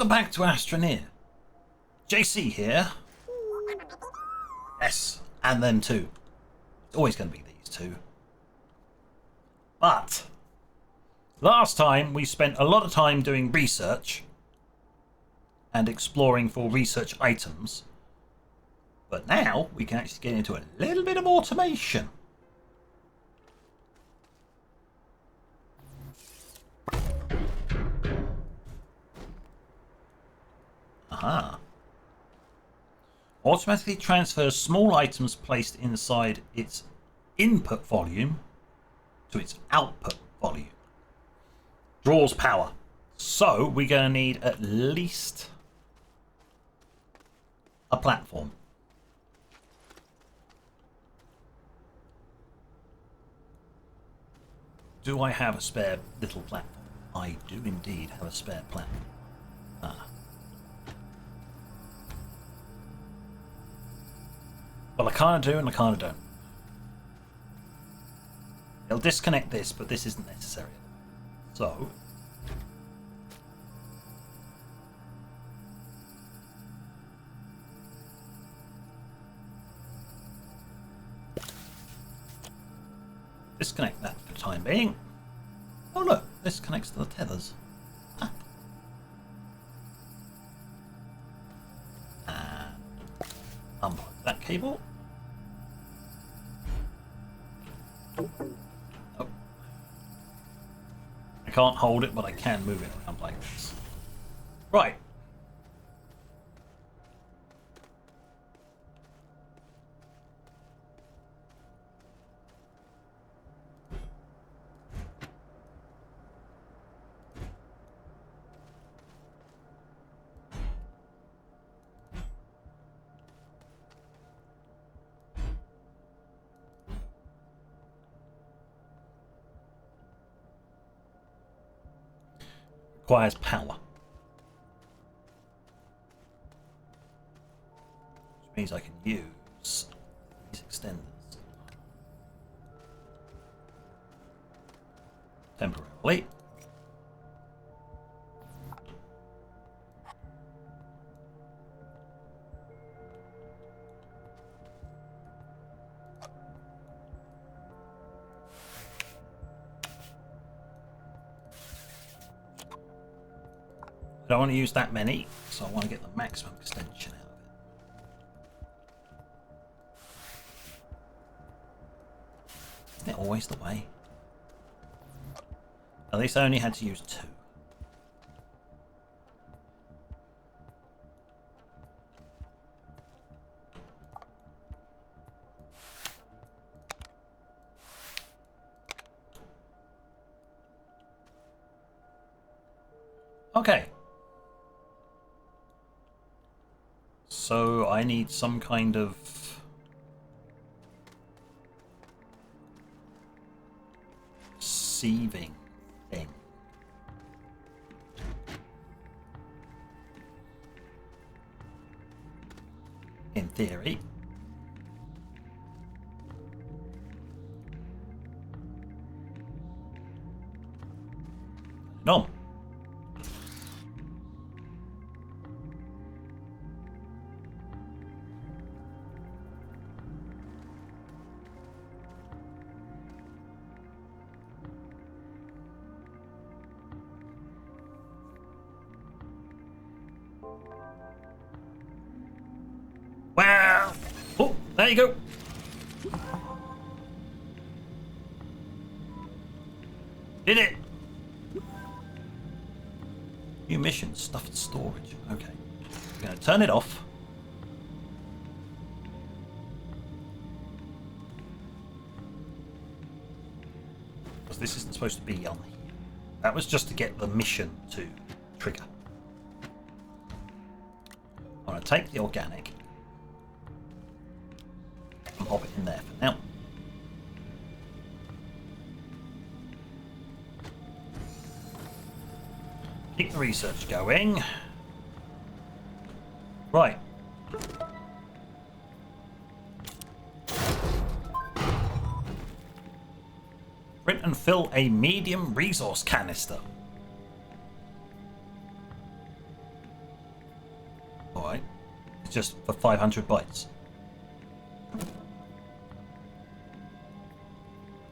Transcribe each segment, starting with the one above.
Welcome back to Astroneer. JC here. Yes, and them too. It's always going to be these two. But last time we spent a lot of time doing research and exploring for research items. But now we can actually get into a little bit of automation. Aha. Automatically transfers small items placed inside its input volume to its output volume. Draws power. So we're going to need at least a platform. Do I have a spare little platform? I do indeed have a spare platform. Ah. Well, I kind of do and I kind of don't. It'll disconnect this, but this isn't necessary. So, disconnect that for the time being. Oh look, this connects to the tethers. Ah. And unplug that cable. Oh. I can't hold it, but I can move it around like this. Right. Requires power. Which means I can use these extenders. Temporarily. I don't want to use that many, so I want to get the maximum extension out of it. Isn't it always the way? At least I only had to use 2. Okay. So I need some kind of sieving thing. In theory. No. Wow! Oh, there you go. Did it? New mission, stuffed storage. Okay. I'm going to turn it off. Because this isn't supposed to be on here. That was just to get the mission to trigger. I'm going to take the organic. And pop it in there for now. Keep the research going. Right. Print and fill a medium resource canister. just for 500 bytes.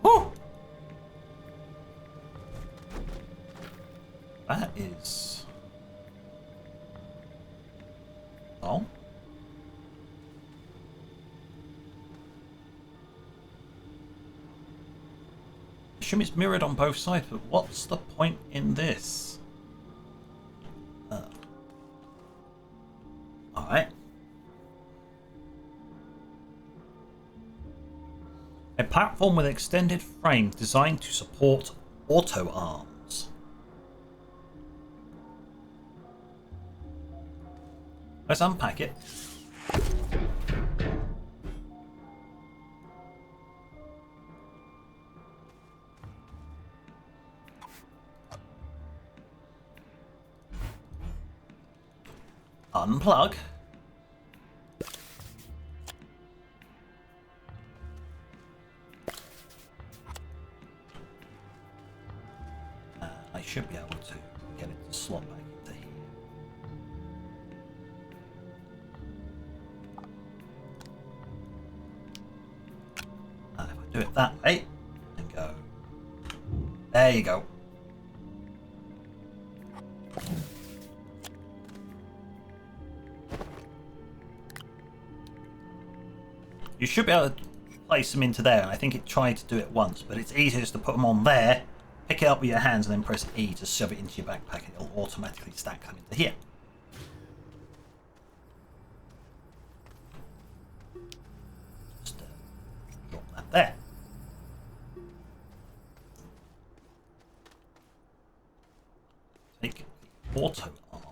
Woo! That is... Oh. I assume it's mirrored on both sides, but what's the point in this? Alright. A platform with extended frame designed to support auto arms. Let's unpack it. Unplug. I should be able to get it to slot back into here. If I do it that way and go, there you go. You should be able to place them into there, and I think it tried to do it once, but it's easier just to put them on there, pick it up with your hands, and then press E to shove it into your backpack, and it'll automatically stack them into here. Just drop that there. Take the auto arm.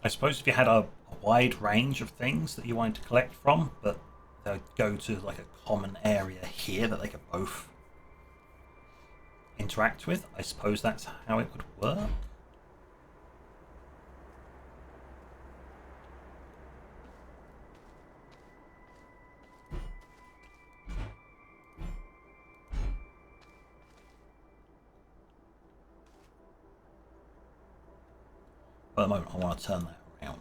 I suppose if you had a wide range of things that you wanted to collect from, but they would go to like a common area here that they could both interact with, I suppose that's how it would work. But at the moment I want to turn that around.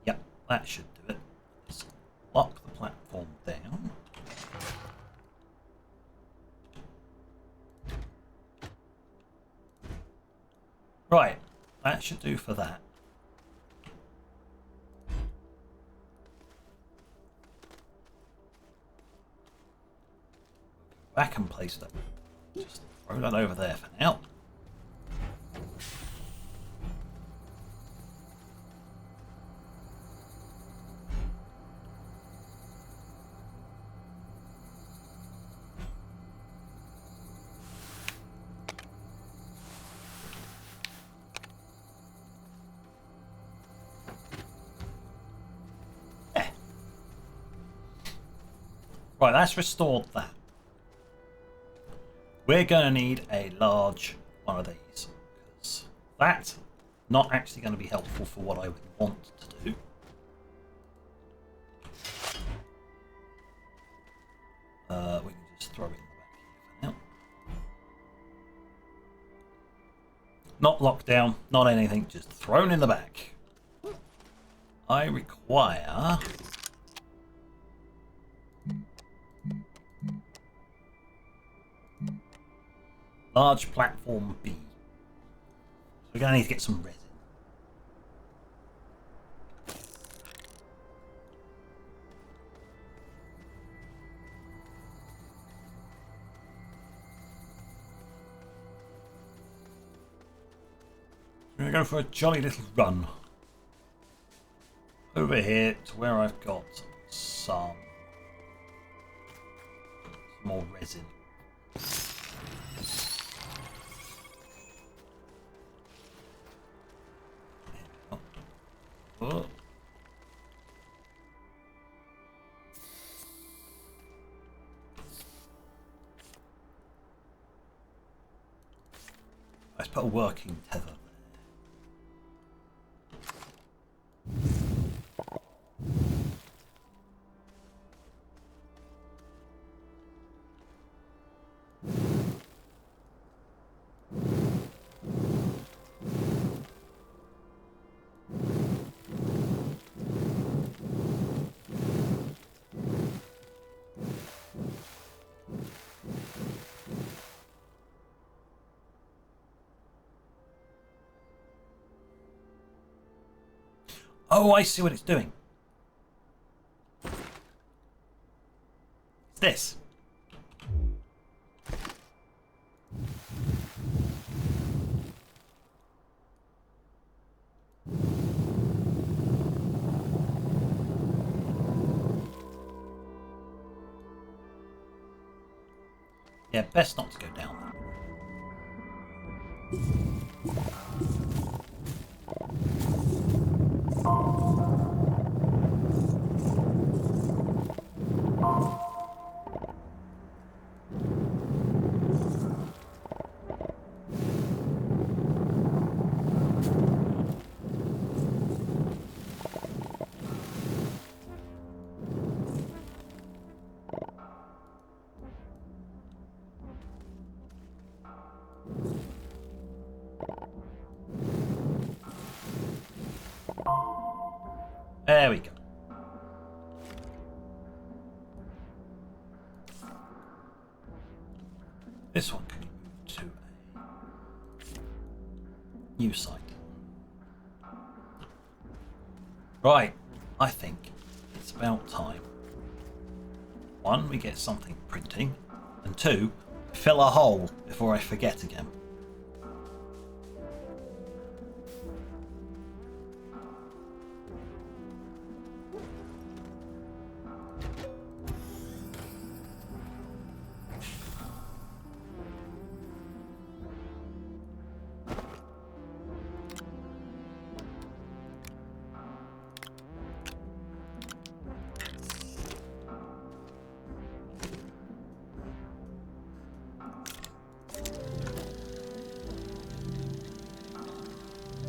Yep, that should do it. Let's lock the platform down. Right, that should do for that. Back and place it. Just throw that over there for now. Yeah. Right, that's restored that. We're going to need a large one of these, because that's not actually going to be helpful for what I would want to do. We can just throw it in the back here for now. Not locked down, not anything, just thrown in the back. I require... large platform B. So we're going to need to get some resin. We're going to go for a jolly little run over here to where I've got some more resin. Oh. Let's put a working tether. Oh, I see what it's doing. It's this. Yeah, best not to go down there. There we go. This one can move to a new site. Right, I think it's about time. One, we get something printing, and two, fill a hole before I forget again.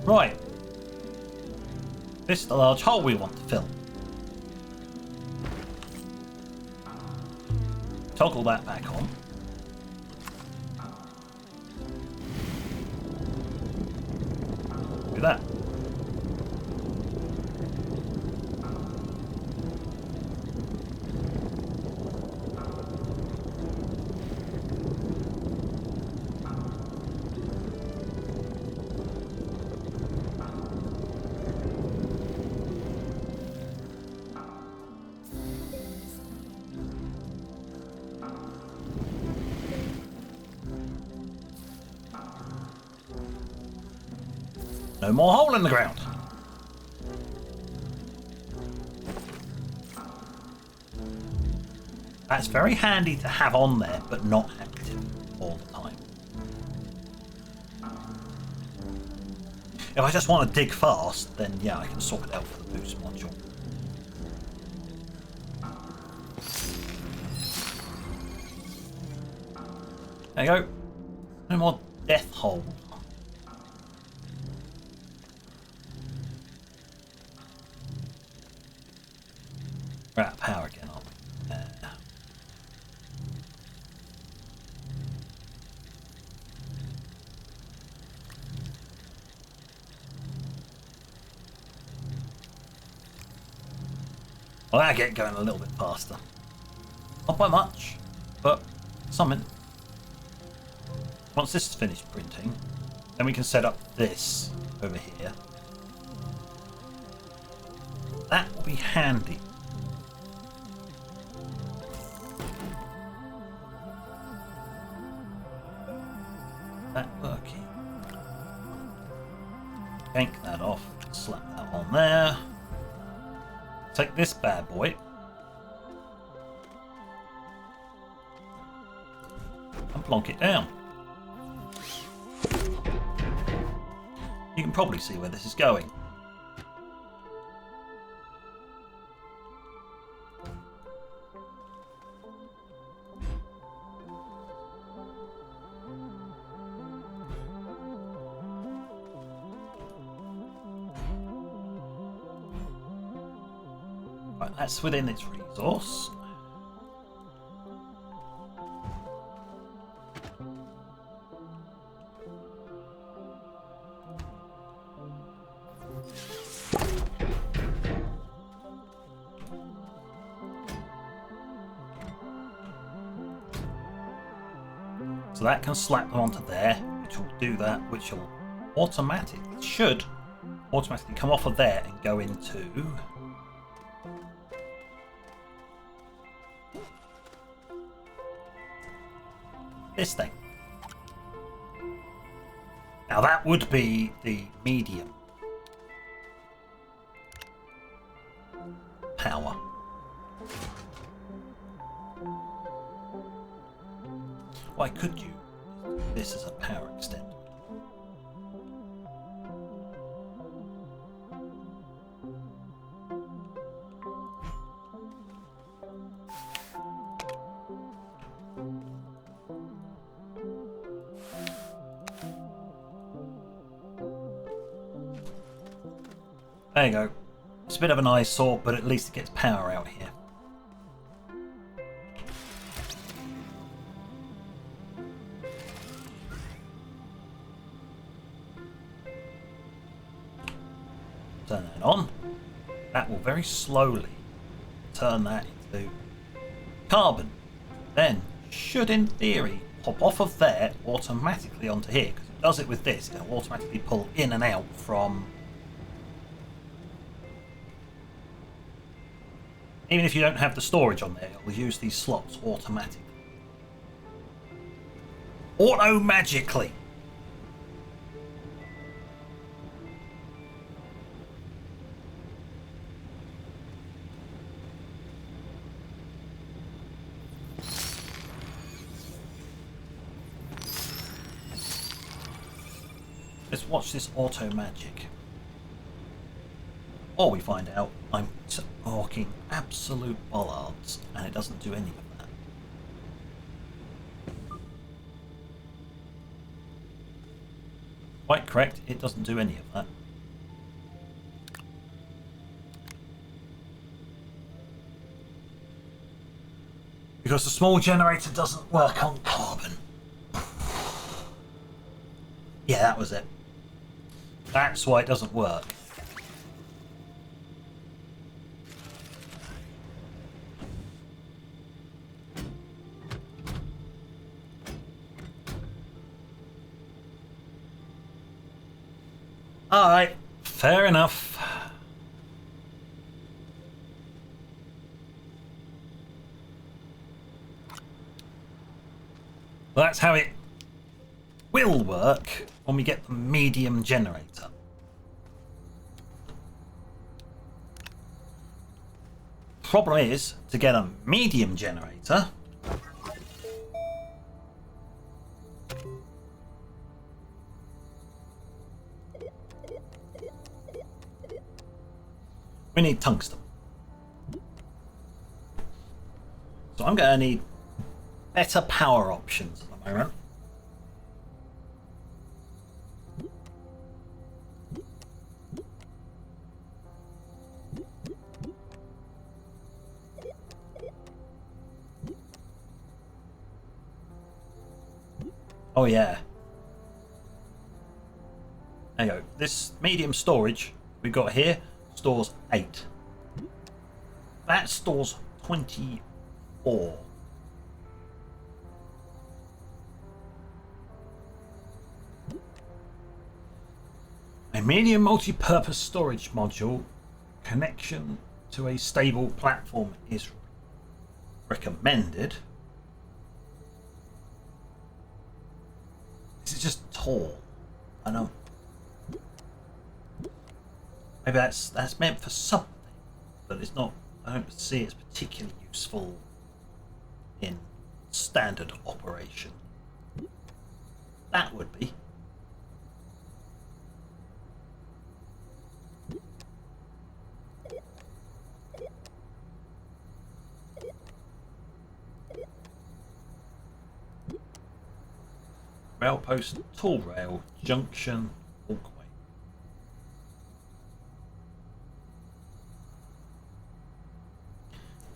Right. This is the large hole we want to fill. Toggle that back on. Do that. No more hole in the ground. That's very handy to have on there, but not active all the time. If I just want to dig fast, then yeah, I can swap it out for the boost module. There you go. No more death hole. We're out of power again, aren't we? Well, that'll get going a little bit faster. Not by much, but something. Once this is finished printing, then we can set up this over here. That will be handy. That working. Yank that off, slap that on there. Take this bad boy. And plonk it down. You can probably see where this is going. Right, that's within its resource. So that can slap them onto there, which will do that, which will should automatically come off of there and go into this thing. Now that would be the medium power. Why could you? This is a power extender. There you go. It's a bit of an eyesore, but at least it gets power out here. Turn that on. That will very slowly turn that into carbon. Then should, in theory, pop off of there automatically onto here. Because it does it with this, it'll automatically pull in and out from... Even if you don't have the storage on there, it'll use these slots automatically. Auto-magically! Let's watch this auto-magic. Or we find out I'm talking absolute bollards and it doesn't do any of that. Quite correct, it doesn't do any of that. Because the small generator doesn't work on carbon. Yeah, that was it. That's why it doesn't work. Alright, fair enough. Well, that's how it will work when we get the medium generator. Problem is, to get a medium generator, we need tungsten. So I'm going to need better power options at the moment. Oh yeah. There you go. This medium storage we've got here stores 8. That stores 24. A medium multi-purpose storage module connection to a stable platform is recommended. This is just tall. I know. Maybe that's meant for something, but it's not. I don't see it's particularly useful in standard operation. That would be. Rail post, tall rail, junction, walkway.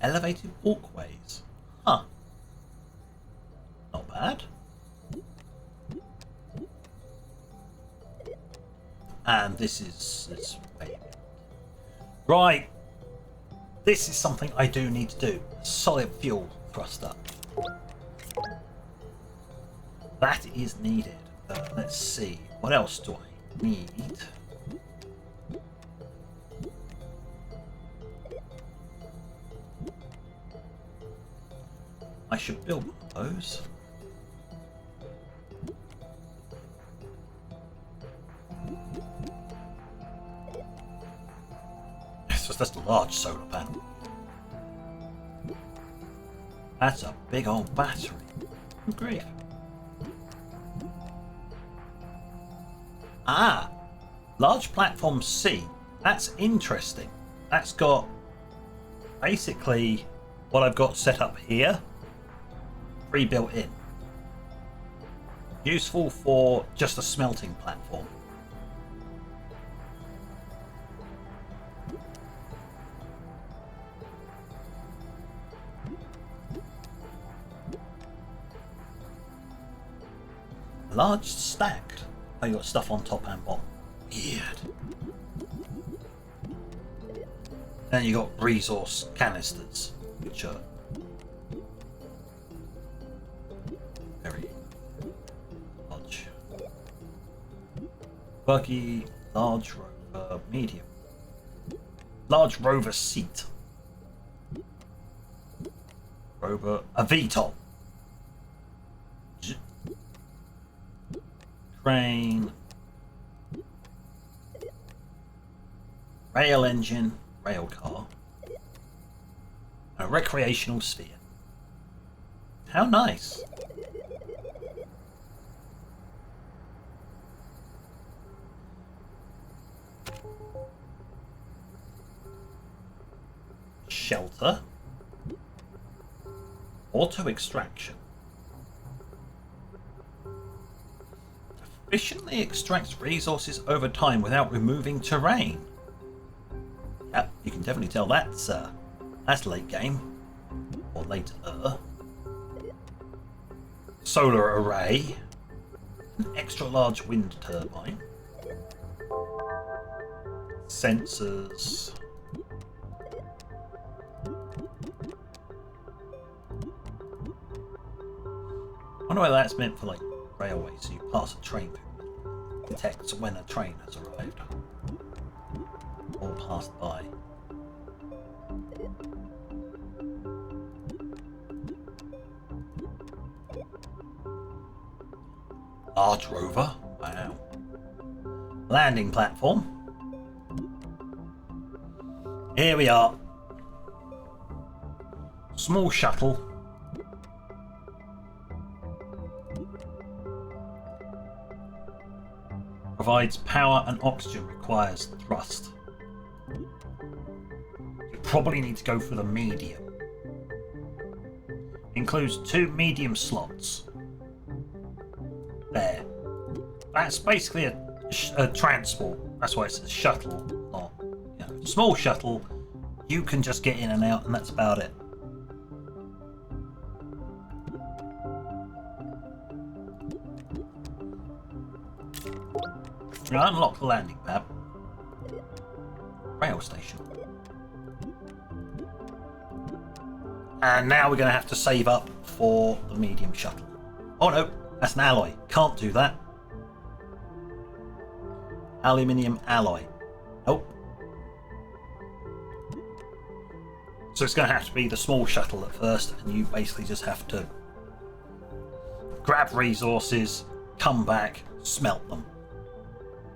elevated walkways. Huh. Not bad. And this is this way. Right. This is something I do need to do. Solid fuel thruster. That is needed. Let's see. What else do I need? I should build one of those. So that's a large solar panel. That's a big old battery. Good grief. Ah, large platform C. That's interesting. That's got basically what I've got set up here pre-built in. Useful for just a smelting platform. Large stacked. Oh, you got stuff on top and bottom. Weird. Then you got resource canisters, which are very large. Buggy, large rover, medium. Large rover seat. Rover, a VTOL. Train, rail engine, rail car, and a recreational sphere. How nice. Shelter, auto extraction. Efficiently extracts resources over time without removing terrain. Yep, you can definitely tell that's late game. Or later. Solar array. An extra large wind turbine. Sensors. I wonder whether that's meant for like railway, so you pass a train through, detects when a train has arrived or passed by. Large rover, wow. Landing platform. Here we are. Small shuttle. Provides power and oxygen, requires thrust. You probably need to go for the medium. Includes 2 medium slots. There. That's basically a transport. That's why it's a shuttle, not small shuttle. You can just get in and out, and that's about it. Unlock the landing pad. Rail station. And now we're going to have to save up for the medium shuttle. Oh no, that's an alloy. Can't do that. Aluminium alloy. Nope. So it's going to have to be the small shuttle at first, and you basically just have to grab resources, come back, smelt them.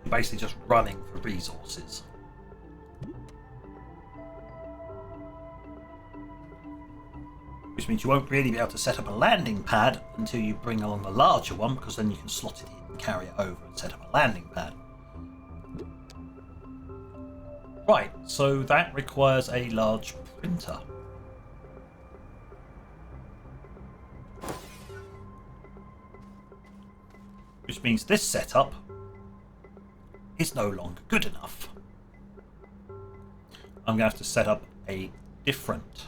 You're basically just running for resources. Which means you won't really be able to set up a landing pad until you bring along the larger one, because then you can slot it in and carry it over and set up a landing pad. Right, so that requires a large printer. Which means this setup is no longer good enough. I'm going to have to set up a different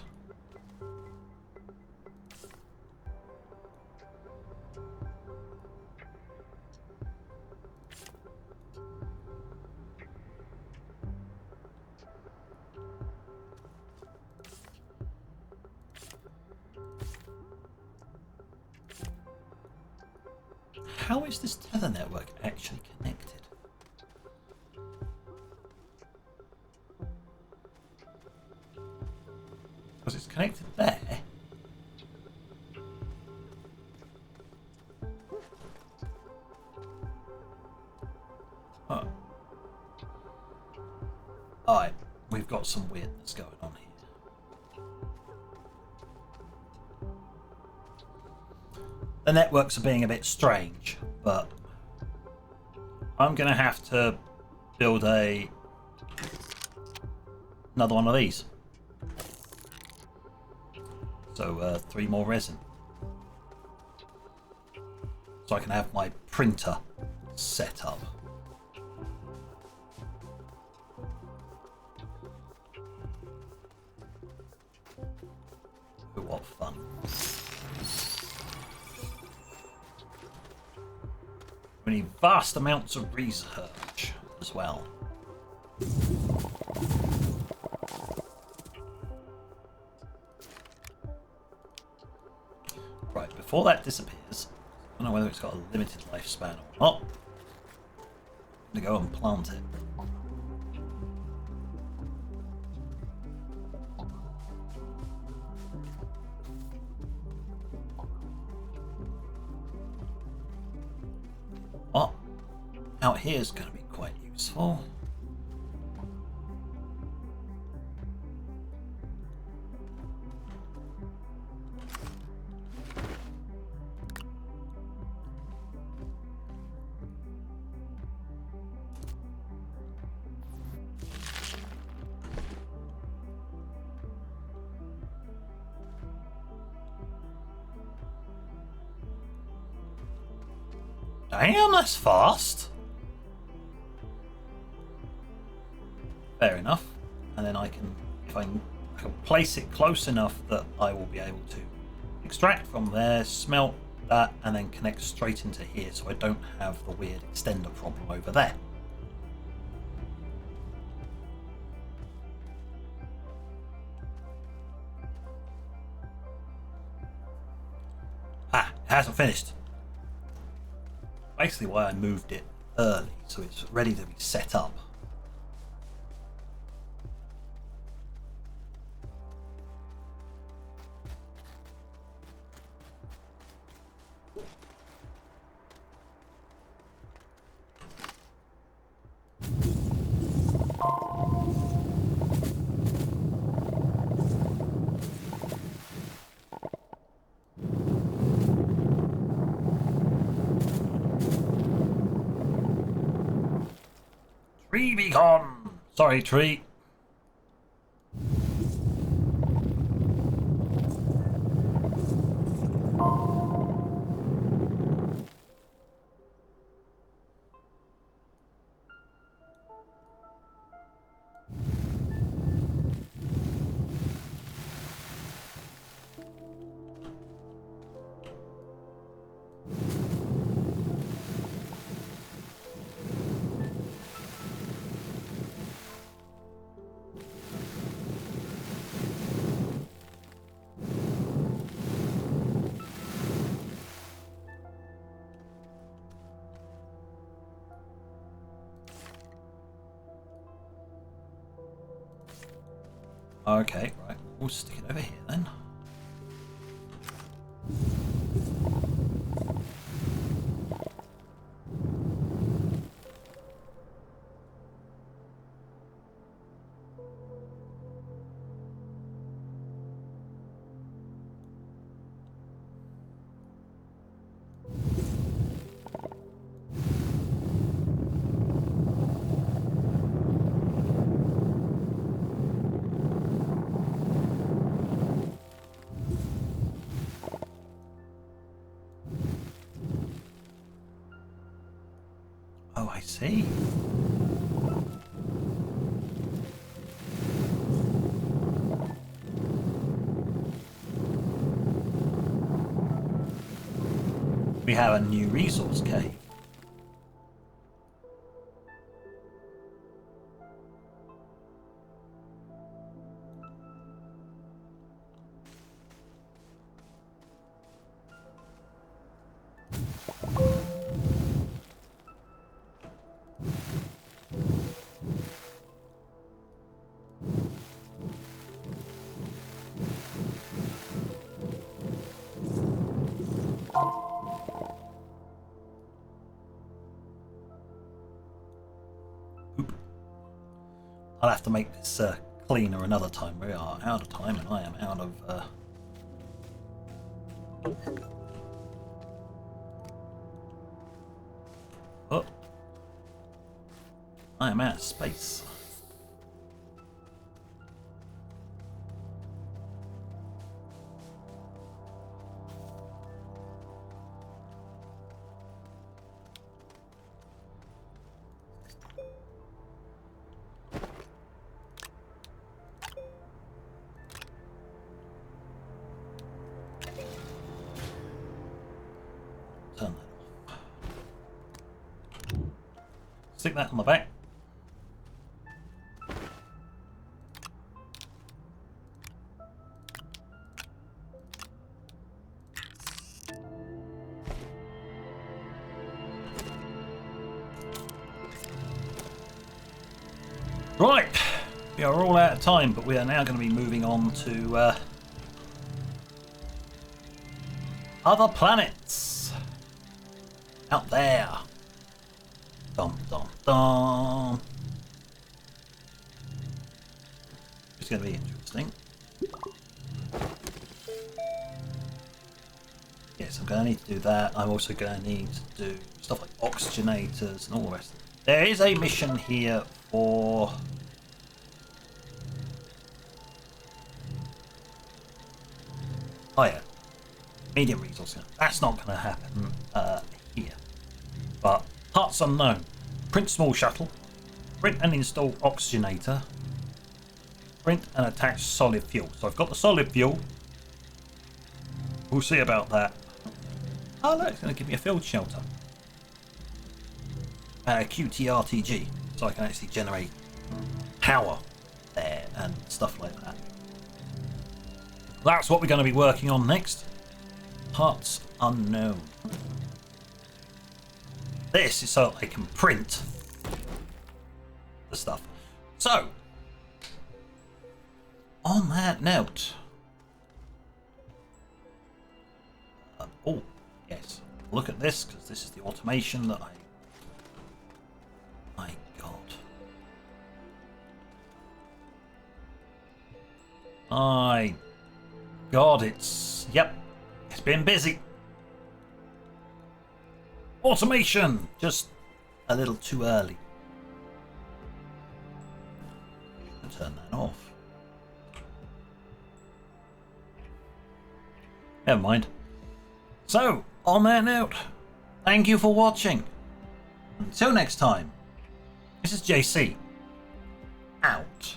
how is this tether network actually connected? Because it's connected there. Oh. Alright, we've got some weirdness going on here. The networks are being a bit strange, but I'm going to have to build another one of these. So 3 more resin. So I can have my printer set up. Oh, what fun. We need vast amounts of research as well. Right, before that disappears, I don't know whether it's got a limited lifespan or not. I'm going to go and plant it. What? Out here is going to be quite useful. Damn, that's fast. Fair enough. And then I can, if I can place it close enough that I will be able to extract from there, smelt that, and then connect straight into here, so I don't have the weird extender problem over there. Ah, it hasn't finished. Basically why I moved it early, so it's ready to be set up. Tree be gone! Sorry, tree. Okay, right. We'll stick it over here then. Oh, I see. We have a new resource cave. Oop. I'll have to make this cleaner another time. We are out of time, and I am out of. Oh, I am out of space. Turn that off. Stick that on the back. Right, we are all out of time, but we are now going to be moving on to other planets out there. Dum dum dum. It's going to be interesting. Yes, I'm going to need to do that. I'm also going to need to do stuff like oxygenators and all the rest. There is a mission here for higher medium resources. That's not going to happen here. But parts unknown. Print small shuttle. Print and install oxygenator. Print and attach solid fuel. So I've got the solid fuel. We'll see about that. Oh look, it's going to give me a field shelter. And a QTRTG. So I can actually generate power there and stuff like that. That's what we're going to be working on next. Parts unknown. This is so I can print the stuff. So, on that note, oh yes, look at this, because this is the automation that my God, it's, yep, it's been busy. Automation, just a little too early. Turn that off. Never mind. So, on that note, thank you for watching. Until next time, this is JC. Out.